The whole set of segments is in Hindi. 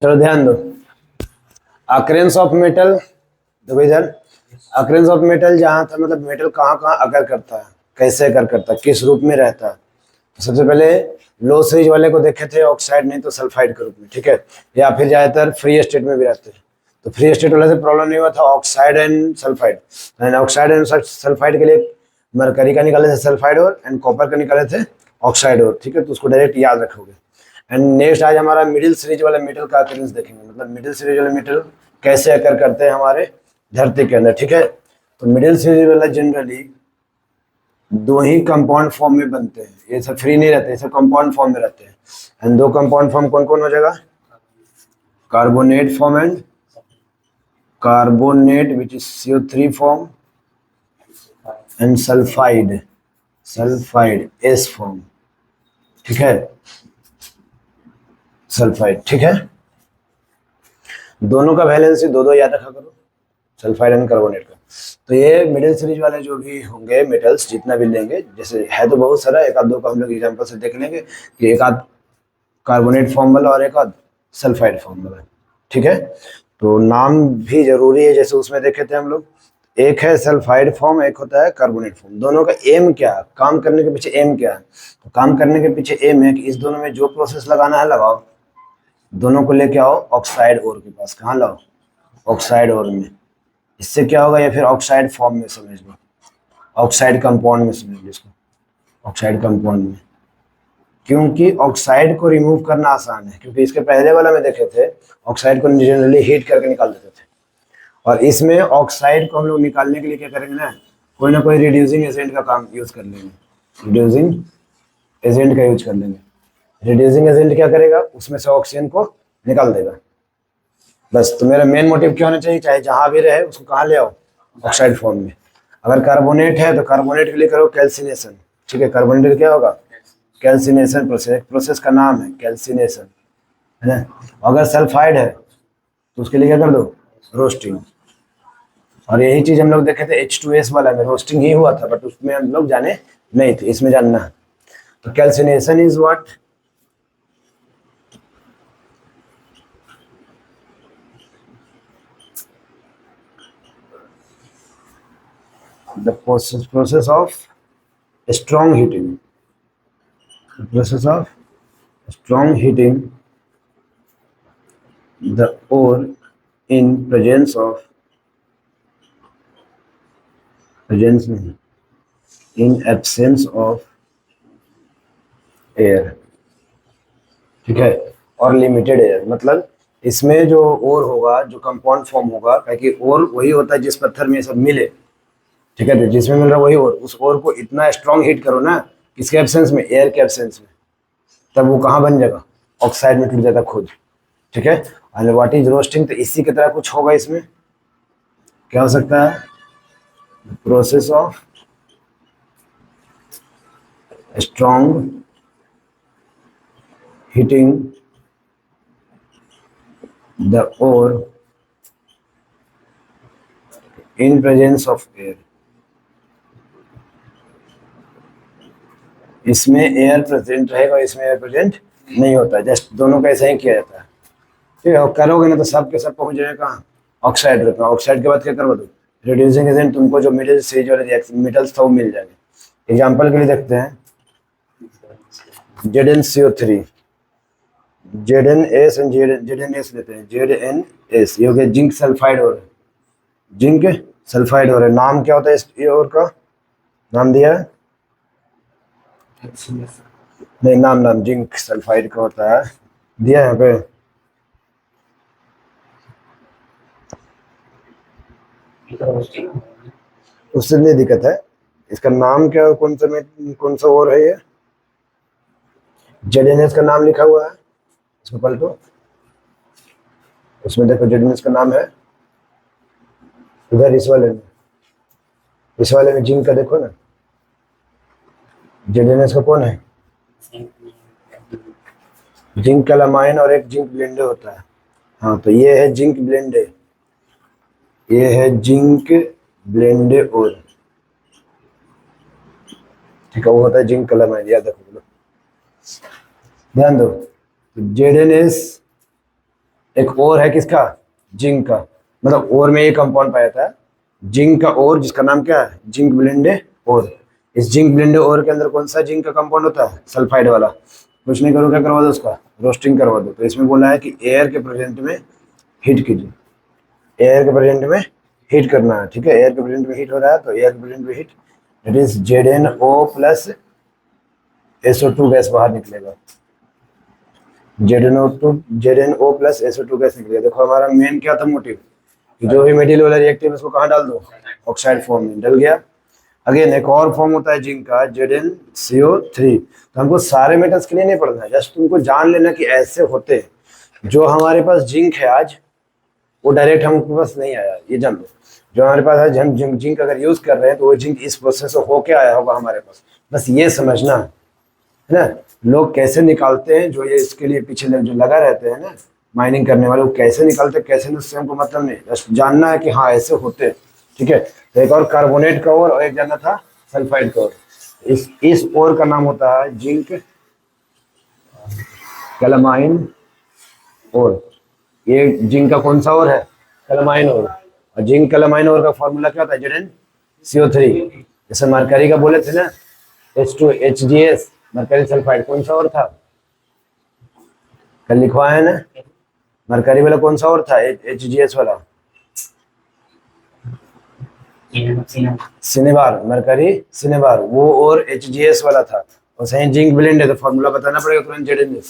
चलो ध्यान दो। अकरेंस ऑफ मेटल, देखो इधर अकरेंस ऑफ मेटल जहाँ था, मतलब मेटल कहाँ कहाँ अकर करता है, कैसे अकर करता है, किस रूप में रहता है। तो सबसे पहले लो सीरीज वाले को देखे थे ऑक्साइड नहीं तो सल्फाइड के रूप में, ठीक है, या फिर ज्यादातर फ्री स्टेट में भी रहते हैं। तो फ्री स्टेट वाले से प्रॉब्लम नहीं हुआ था, oxide and sulphide. Oxide and sulphide के लिए मरकरी का निकाले थे सल्फाइड और, एंड कॉपर का निकाले थे ऑक्साइड और, ठीक है, तो उसको डायरेक्ट याद रखोगे। एंड नेक्स्ट आज हमारा मिडिल सीरीज वाले मेटल का अकरेंस देखेंगे, मतलब मिडिल सीरीज वाले मेटल कैसे अकर करते हैं हमारे धरती के अंदर, ठीक है। तो मिडिल सीरीज वाला जनरली दो ही कंपाउंड फॉर्म में बनते हैं, ये सब फ्री नहीं रहते, ये सब कंपाउंड फॉर्म में रहते हैं। एंड दो कंपाउंड फॉर्म कौन कौन हो जाएगा, carbonate form and carbonate which is CO3 form, and sulphide, sulphide S form, ठीक है, सल्फाइड, ठीक है। दोनों का वैलेंसी दो दो याद रखा करो, सल्फाइड एंड कार्बोनेट का। तो ये मिडिल सीरीज वाले जो भी होंगे मेटल्स जितना भी लेंगे, जैसे है तो बहुत सारा, एक आध दो का हम लोग एग्जांपल से देख लेंगे कि एक आध कार्बोनेट फॉर्म वाला और एक आध सल्फाइड फॉर्म वाला, ठीक है। तो नाम भी जरूरी है, जैसे उसमें देखे थे हम लोग, एक है सल्फाइड फॉर्म, एक होता है कार्बोनेट फॉर्म। दोनों का एम क्या है, काम करने के पीछे एम क्या है, तो काम करने के पीछे एम है कि इस दोनों में जो प्रोसेस लगाना है लगाओ, दोनों को लेके आओ ऑक्साइड ओर के पास। कहाँ लाओ, ऑक्साइड ओर में। इससे क्या होगा, या फिर ऑक्साइड फॉर्म में समझ लो, ऑक्साइड कंपाउंड में समझ लो इसको, ऑक्साइड कंपाउंड में। क्योंकि ऑक्साइड को रिमूव करना आसान है, क्योंकि इसके पहले वाला में देखे थे ऑक्साइड को जनरली हीट करके निकाल देते थे, और इसमें ऑक्साइड को हम लोग निकालने के लिए क्या करेंगे ना कोई रिड्यूसिंग एजेंट का काम यूज कर लेंगे, रिड्यूसिंग एजेंट का यूज कर लेंगे। रिड्यूसिंग एजेंट क्या करेगा, उसमें से ऑक्सीजन को निकाल देगा, बस। तो मेरा मेन मोटिव क्या होना चाहिए, चाहे जहां भी रहे उसको कहाँ ले आओ, ऑक्साइड फॉर्म में। अगर कार्बोनेट है तो कार्बोनेट के लिए करो कैल्सिनेशन, ठीक है। कार्बोनेट क्या होगा, कैल्सिनेशन प्रोसेस, प्रोसेस का नाम है कैल्सिनेशन, है ना। अगर सल्फाइड है तो उसके लिए क्या कर दो, रोस्टिंग। और यही चीज हम लोग देखे थे H2S वाला में, रोस्टिंग ही हुआ था, बट उसमें हम लोग जाने नहीं थे, इसमें जानना है। तो calcination is what, the process of strong heating, the process of strong heating the ore in presence नहीं, in absence of air, ठीक है, और लिमिटेड एयर। मतलब इसमें जो ओर होगा, जो कंपाउंड फॉर्म होगा, क्योंकि ओर वही होता है जिस पत्थर में ये सब मिले, ठीक है, तो जिसमें मिल रहा है वही ओर, उस ओर को इतना स्ट्रांग हीट करो ना, किसके एब्सेंस में, एयर के एब्सेंस में, तब वो कहाँ बन जाएगा, ऑक्साइड में टूट जाता खुद, ठीक है। एंड व्हाट इज रोस्टिंग, तो इसी की तरह कुछ होगा इसमें, क्या हो सकता है, process of strong heating the ore in presence of air. इसमें एयर प्रेजेंट रहेगा, इसमें एयर प्रेजेंट नहीं होता, जस्ट दोनों का ऐसा ही किया जाता है, ठीक है। और करोगे ना तो सब के सब पहुंच जाएगा कहाँ, ऑक्साइड रखना। ऑक्साइड के बाद क्या करवा दो, रिड्यूसिंग एजेंट, तुमको जो मिडिल सीरीज वाले रिएक्शन मेटल्स था वो मिल जाएंगे। एग्जांपल के लिए देखते हैं, ZnCO3, ZnS एंड ZnS लेते हैं, ZnS ये हो गया जिंक सल्फाइड और, जिंक सल्फाइड और, नाम क्या होता है इस ये और का, नाम दिया है नहीं, नाम नाम जिंक सल्फाइड का होता है, दिया है यहाँ पे, उससे नहीं दिक्कत है। इसका नाम क्या, कौन सा में कौन सा और है ये, ZnS का नाम लिखा हुआ है, इसको पलटो, उसमें देखो ZnS का नाम है, इधर इस वाले में जिंक का देखो ना, ZnS का कौन है, जिंक कैलामाइन और एक जिंक ब्लेंडे होता है। हाँ, तो ये है जिंक ब्लेंडे, ये है जिंक ब्लेंडे और, ठीक है, वो होता है जिंक कैलामाइन, याद रखो, ध्यान दो। ZnS एक और है किसका, जिंक का, मतलब और में ये कंपाउंड पाया था जिंक का और, जिसका नाम क्या है, जिंक ब्लेंडे और। इस जिंक ब्लेंडे और के अंदर कौन सा जिंक का कंपाउंड होता है, सल्फाइड वाला। कुछ नहीं करो, क्या करवा दो उसका, रोस्टिंग करवा दो। तो इसमें बोला है कि एयर के प्रेजेंट में हीट कीजिए, एयर के प्रेजेंट में हीट करना है, ठीक है। एयर के प्रेजेंट में हीट हो रहा है, तो एयर के प्रेजेंट में heat it is ZnO plus SO2 gas बाहर निकलेगा, ZnO प्लस SO2 गैस निकलेगा। देखो हमारा मेन क्या था मोटिव, कि जो भी मेटल वाला रिएक्टिव उसको कहाँ डाल दो, ऑक्साइड फॉर्म में, डल गया। अगेन एक और फॉर्म होता है जिंक का, ZnCO3। तो हमको सारे मेटल्स के लिए नहीं पढ़ना है, जस्ट तुमको जान लेना कि ऐसे होते हैं। जो हमारे पास जिंक है आज, वो डायरेक्ट हमके पास नहीं आया, ये जान लो। जो हमारे पास आज हम जिंक अगर यूज कर रहे हैं, तो वो जिंक इस प्रोसेस से होके आया होगा हमारे पास, बस ये समझना है ना। लोग कैसे निकालते हैं, जो ये इसके लिए पीछे जो लगा रहते हैं ना माइनिंग करने वाले, वो कैसे निकालते हैं कैसे नहीं, उससे हमको मतलब नहीं, बस जानना है कि हाँ ऐसे होते हैं, ठीक है। तो एक और कार्बोनेट का और एक जानना था सल्फाइड का और। इस और का नाम होता है जिंक कैलामाइन और। ये जिंक का कौन सा और है, कैलामाइन और जिंक कैलामाइन और का फॉर्मूला क्या होता है, ZnCO3। जैसे मरकरी का बोले थे ना, H2HGS, मरकरी सल्फाइड। कौन सा और था, कल लिखवाया है ना, मरकरी वाला कौन सा और था, HGS वाला, सिनेबार, मरकरी सिनेबार, वो और HGS वाला था। और सही जिंक ब्लेंड है, तो फॉर्मूला बताना पड़ेगा तुरंत, ZnS।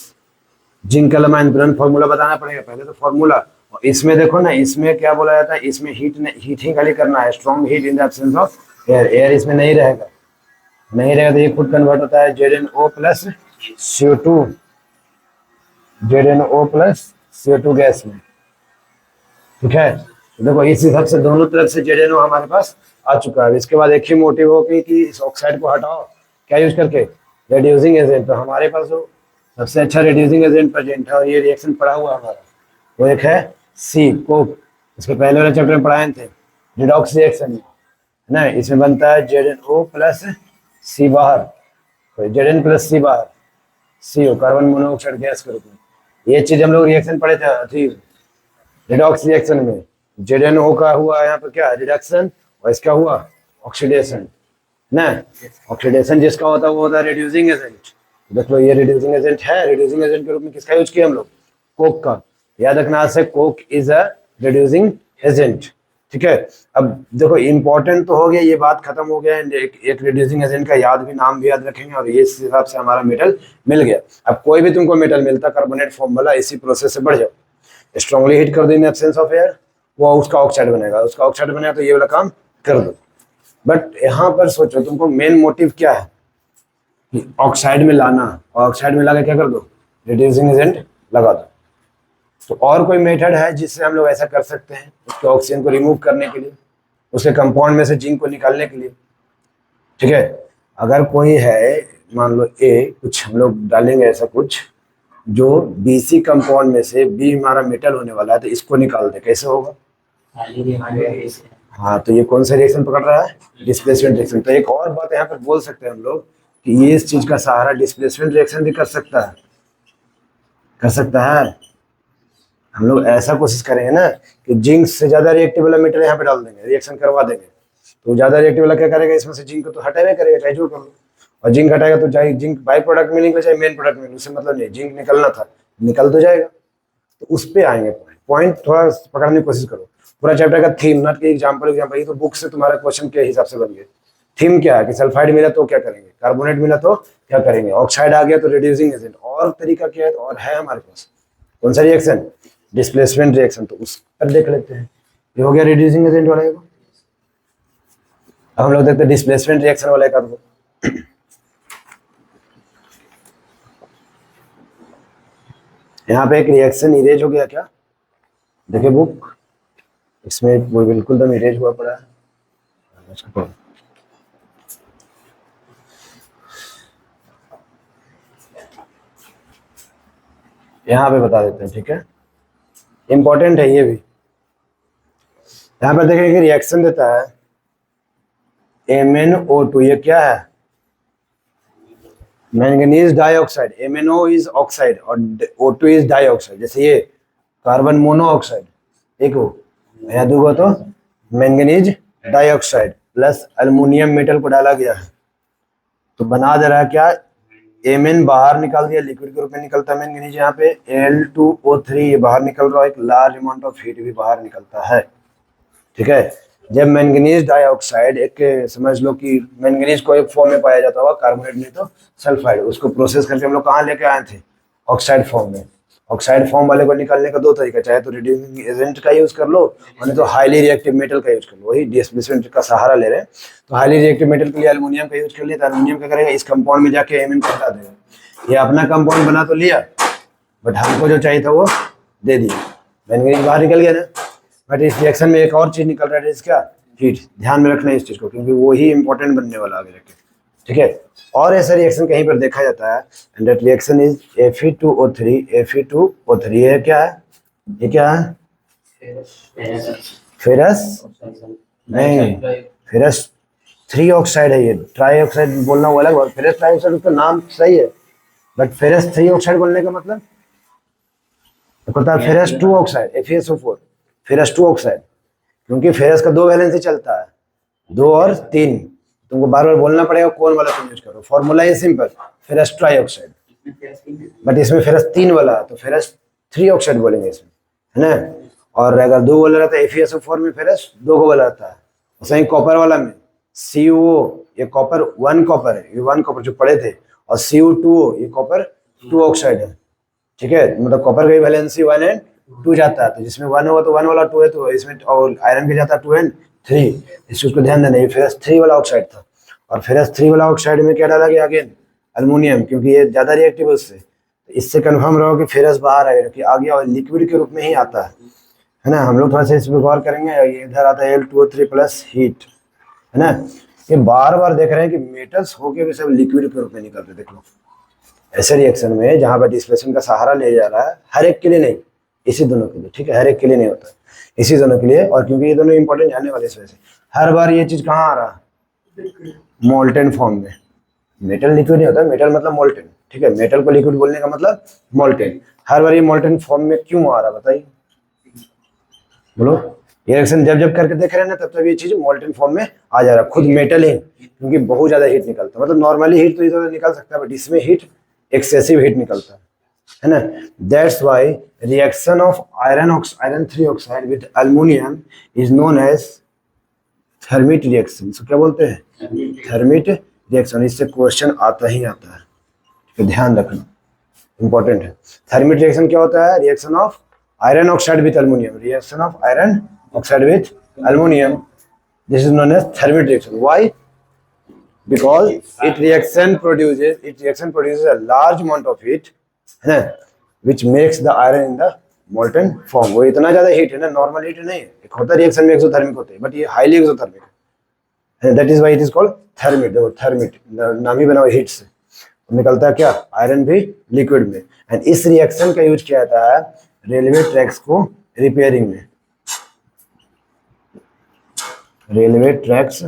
जिंक कैलामाइन तुरंत फॉर्मूला बताना पड़ेगा, पहले तो फॉर्मूला। और इसमें देखो ना, इसमें क्या बोला जाता है, इसमें हीट ही खाली करना है, strong heat in the absence of air. Air इसमें नहीं रहेगा, नहीं रहेगा तो ये खुद कन्वर्ट होता है ZnO plus CO2, ZnO plus CO2 gas में, ठीक है। तो देखो इस हिसाब से दोनों तरफ से ZnO हमारे पास आ चुका है। इसके बाद एक ही मोटिव हो कि इस ऑक्साइड को हटाओ, क्या यूज करके, रिड्यूसिंग एजेंट। तो हमारे पास जो सबसे अच्छा रिड्यूसिंग एजेंट प्रेजेंट है और ये रिएक्शन पड़ा हुआ हमारा, वो एक है सी कोक। इसके पहले वाले चैप्टर में पढ़ाए थे, रिडॉक्स रिएक्शन है ना। इसमें बनता है ZnO प्लस सी बाहर, तो Zn प्लस सी बाहर, CO कार्बन मोनोऑक्साइड गैस के रूप में। ये चीज हम लोग रिएक्शन पढ़े थे थी रिडॉक्स रिएक्शन में। ZnO का हुआ यहाँ पर क्या, रिडक्शन, और इसका हुआ ऑक्सीडेशन ना। ऑक्सीडेशन जिसका होता है वो होता है रिड्यूसिंग एजेंट। देख लो ये रिड्यूसिंग एजेंट है, रिड्यूसिंग एजेंट के रूप में किसका यूज किया हम लोग, कोक का। याद रखना आज से, Coke is a reducing agent, ठीक है। अब देखो इंपॉर्टेंट तो हो गया, ये बात खत्म हो गया। एक रिड्यूसिंग एजेंट का याद भी, नाम भी याद रखेंगे, और ये इस हिसाब से हमारा मेटल मिल गया। अब कोई भी तुमको मेटल मिलता कार्बोनेट फॉर्म वाला, इसी प्रोसेस से बढ़ जाओ, स्ट्रांगली हीट कर दो इन एब्सेंस ऑफ एयर, वो उसका ऑक्साइड बनेगा, उसका ऑक्साइड बनेगा, तो ये वाला काम कर दो। बट यहाँ पर सोचो तुमको मेन मोटिव क्या है, कि ऑक्साइड में लाना, और ऑक्साइड में लाकर क्या कर दो, रिड्यूसिंग एजेंट लगा दो। तो और कोई मेथड है जिससे हम लोग ऐसा कर सकते हैं, उसके ऑक्सीजन को रिमूव करने के लिए, उसके कंपाउंड में से जिंक को निकालने के लिए, ठीक है। अगर कोई है, मान लो ए, कुछ हम लोग डालेंगे ऐसा कुछ जो BC कंपाउंड में से B हमारा मेटल होने वाला है, तो इसको निकाल दे, कैसे होगा, हाँ। तो ये कौन सा रिएक्शन पकड़ रहा है, डिस्प्लेसमेंट रिएक्शन। तो एक और बात यहाँ पर बोल सकते हैं हम लोग, कि ये इस चीज का सहारा डिस्प्लेसमेंट रिएक्शन भी कर सकता है, कर सकता है। हम लोग ऐसा कोशिश करेंगे ना कि जिंक से ज्यादा रिएक्टिव वाला मेटल यहाँ पे डाल देंगे, रिएक्शन करवा देंगे, तो ज्यादा रिएक्टिव वाला क्या करेगा, इसमें से जिंक को तो हटावे करेगा, चाहे जो कर लो। और जिंक हटाएगा तो चाहे जिंक बाई प्रोडक्ट में निकले, चाहे मेन प्रोडक्ट में, उससे मतलब नहीं, जिंक निकलना था, निकल तो जाएगा। तो उस पे आएंगे, पॉइंट थोड़ा पकड़ने की कोशिश करो। पूरा चैप्टर का थीम, नॉट के एग्जाम्पल, ये तो बुक से तुम्हारा क्वेश्चन के हिसाब से बन गया। थीम क्या है, कि सल्फाइड मिला तो क्या करेंगे, कार्बोनेट मिला तो क्या करेंगे, ऑक्साइड आ गया तो रिड्यूसिंग एजेंट। और तरीका क्या है, तो और है हमारे पास, कौन सा रिएक्शन, डिस्प्लेसमेंट रिएक्शन। तो उस पर देख लेते हैं, ये हो गया रिड्यूसिंग एजेंट वाला। अब हम लोग देखते हैं डिस्प्लेसमेंट रिएक्शन वाला कर दो। यहाँ पे एक रिएक्शन इरेज हो गया क्या, देखिए बुक, इसमें वो बिल्कुल दम इरेज हुआ पड़ा है। यहाँ पे बता देते हैं, ठीक है, इंपॉर्टेंट है ये भी। यहाँ पर देखें कि रिएक्शन देता है MnO2, ये क्या है, manganese dioxide. MnO is oxide और O2 इज डाइऑक्साइड। जैसे ये कार्बन मोनोऑक्साइड एक हो, या दूगो तो manganese dioxide plus aluminium metal को डाला गया है, तो बना दे रहा है क्या, Mn बाहर निकाल दिया, लिक्विड के रूप में निकलता है मैंगनीज, यहाँ पे Al2O3 ये बाहर निकल रहा है, एक लार्ज अमाउंट ऑफ हीट भी बाहर निकलता है। ठीक है, जब मैंगनीज डाइऑक्साइड एक समझ लो कि मैंगनीज को एक फॉर्म में पाया जाता होगा, कार्बोनेट नहीं तो सल्फाइड, उसको प्रोसेस करके हम लोग कहाँ लेके आए थे, ऑक्साइड फॉर्म में। ऑक्साइड फॉर्म वाले को निकालने का दो तरीका, चाहे तो रिड्यूसिंग एजेंट का यूज कर लो और नहीं तो हाईली रिएक्टिव मेटल का यूज कर लो। वही डिस्प्लेसमेंट का सहारा ले रहे हैं, तो हाईली रिएक्टिव मेटल के लिए एल्युमिनियम का यूज कर लिया, तो एल्युमिनियम क्या करेगा, इस कंपाउंड में जाके Mn को हटा देगा। ये अपना कंपाउंड बना तो लिया, बट हमको जो चाहिए था वो दे दिया, मैंगनीज बाहर निकल गया ना। बट इस रिएक्शन में एक और चीज निकल रहा है, क्या, हीट। ध्यान में रखना है इस चीज को, क्योंकि वो ही इंपॉर्टेंट बनने वाला आगे जाके। ठीक है, और ऐसा रिएक्शन कहीं पर देखा जाता है, and that reaction is Fe2O3 Fe2O3। ये क्या है, ये क्या है, फेरस नहीं, फेरस 3 ऑक्साइड है, ये ट्राई ऑक्साइड बोलना वो अलग बात, फेरस ट्राई ऑक्साइड उसका नाम सही है, बट फेरस 3 ऑक्साइड बोलने का मतलब होता है ferrous 2 oxide FeSO4, ferrous 2 oxide, क्योंकि फेरस का 2 वैलेंसी चलता है, 2 और 3, तुमको बार बार बोलना पड़ेगा कौन वाला तुम यूज करो। Formula is simple, ferrous try oxide, but इसमें फेरस 3 वाला है तो फेरस 3 ऑक्साइड बोलेंगे इसमें, है ना। और अगर 2 वाला रहता है FeSO4 में फेरस 2 वाला रहता है, सही कॉपर वाला में CuO, ये कॉपर 1 कॉपर है, ये 1 कॉपर जो पड़े थे, और Cu2O ये कॉपर 2 ऑक्साइड है। ठीक है, मतलब कॉपर की वैलेंसी 1 एंड 2 जाता है, तो जिसमें 1 होगा तो 1 वाला 2 है, तो इसमें और आयरन के जाता है 2 एंड 3, इस चीज को ध्यान देना। ये फेरस 3 वाला ऑक्साइड था, और फेरस 3 वाला ऑक्साइड में क्या डाला गया, अगेन अल्युमिनियम, क्योंकि ये ज्यादा रिएक्टिव है उससे, तो इससे कंफर्म रहो कि फेरस बाहर आएगा, कि आ गया और लिक्विड के रूप में ही आता है ना। हम लोग थोड़ा सा इस पर गौर करेंगे, ये इधर आता है Al2O3 प्लस हीट, है ना। ये बार बार देख रहे हैं कि मेटल्स होके भी सब लिक्विड के रूप में निकलते, देख लो ऐसे रिएक्शन में जहां पर डिस्प्लेसमेंट का सहारा ले जा रहा है, हर एक के लिए नहीं, इसी दोनों के लिए। ठीक है, हर एक के लिए नहीं होता, इसी दोनों के लिए, और क्योंकि ये दोनों इंपॉर्टेंट जानने वाले, इस वजह से हर बार ये चीज कहाँ आ रहा है, मोल्टेन फॉर्म में। मेटल लिक्विड नहीं होता, मेटल मतलब मोल्टेन। ठीक है, मेटल को लिक्विड बोलने का मतलब मोल्टेन, हर बार ये मोल्टेन फॉर्म में क्यों आ रहा है बताइए, बोलो। ये रिएक्शन जब जब करके देख रहे हैं ना, तब तब ये चीज मोल्टेन फॉर्म में आ जा रहा है, खुद मेटल ही, क्योंकि बहुत ज्यादा हीट निकलता है। मतलब नॉर्मली हीट तो इधर निकल सकता है, बट इसमें हीट, एक्सेसिव हीट निकलता है ना। That's why reaction of iron 3 oxide with aluminium is known as thermite reaction. इसको क्या बोलते हैं, थर्मिट रिएक्शन। इससे क्वेश्चन आता ही आता है, तो ध्यान रखना, इंपॉर्टेंट है। थर्मिट रिएक्शन क्या होता है, reaction of iron oxide with aluminum, reaction of iron oxide with aluminum, this is known as thermit reaction. Why? Because it reaction produces a large amount of heat, है ना, which makes the iron in the molten form. वो इतना ज्यादा हीट है ना, नॉर्मल हीट नहीं है, एक होता है रिएक्शन में एक्सोथर्मिक होते हैं, बट ये हाईली एक्सोथर्मिक है, that is why it is called thermite. देखो थर्मिट नाम ही बना हुआ हीट से, निकलता है क्या, आयरन भी लिक्विड में। एंड इस रिएक्शन का यूज किया जाता है रेलवे ट्रैक्स को रिपेयरिंग में, रेलवे ट्रैक्स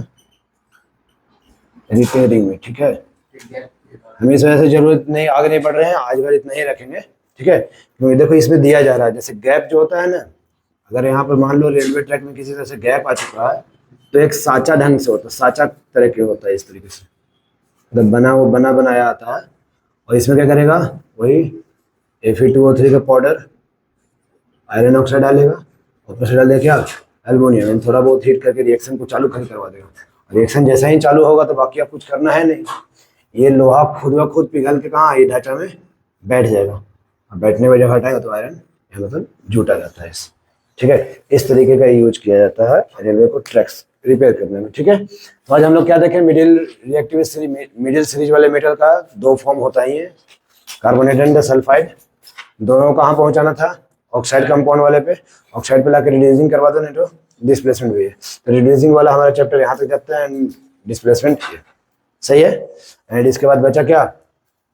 रिपेयरिंग में। ठीक है, हमें इस वजह से जरूरत नहीं, आगे नहीं बढ़ रहे हैं, आज भर इतना ही रखेंगे। ठीक है, क्योंकि देखो इसमें दिया जा रहा है, जैसे गैप जो होता है ना, अगर यहाँ पर मान लो रेलवे ट्रैक में किसी तरह से गैप आ चुका है, तो एक साचा ढंग से होता है, साचा तरह के होता है, इस तरीके से मतलब बना बनाया आता है। और इसमें क्या करेगा, वही Fe2O3 का पाउडर आयरन ऑक्साइड डालेगा, और ऊपर से डाल देगा क्या, एल्युमिनियम, थोड़ा बहुत हीट करके रिएक्शन को चालू करवा देगा। रिएक्शन जैसा ही चालू होगा तो बाकी आप कुछ करना है नहीं, ये लोहा खुद ब खुद पिघल के कहाँ, ये ढांचा में बैठ जाएगा, और बैठने में जब हटाएगा तो आयरन मतलब जूटा जाता है। ठीक है, इस तरीके का यूज किया जाता है रेलवे को ट्रैक्स रिपेयर करने में। ठीक है, तो आज हम लोग क्या देखें, मिडिल सीरीज वाले मेटल का 2 फॉर्म होता ही है, कार्बोनेट एंड सल्फाइड। दोनों कहाँ पहुंचाना था, ऑक्साइड कंपाउंड वाले पे, ऑक्साइड पे लाकर रिड्यूसिंग करवा दो, नहीं तो डिस्प्लेसमेंट भी है। तो रिड्यूसिंग वाला हमारा चैप्टर यहाँ तक जाता है, एंड डिस्प्लेसमेंट सही है। एंड इसके बाद बचा क्या,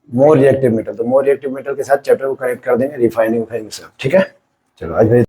मोर रिएक्टिव मेटल। तो मोर रिएक्टिव मेटल के साथ चैप्टर को कनेक्ट कर देंगे, रिफाइनिंग से। ठीक है, चलो आज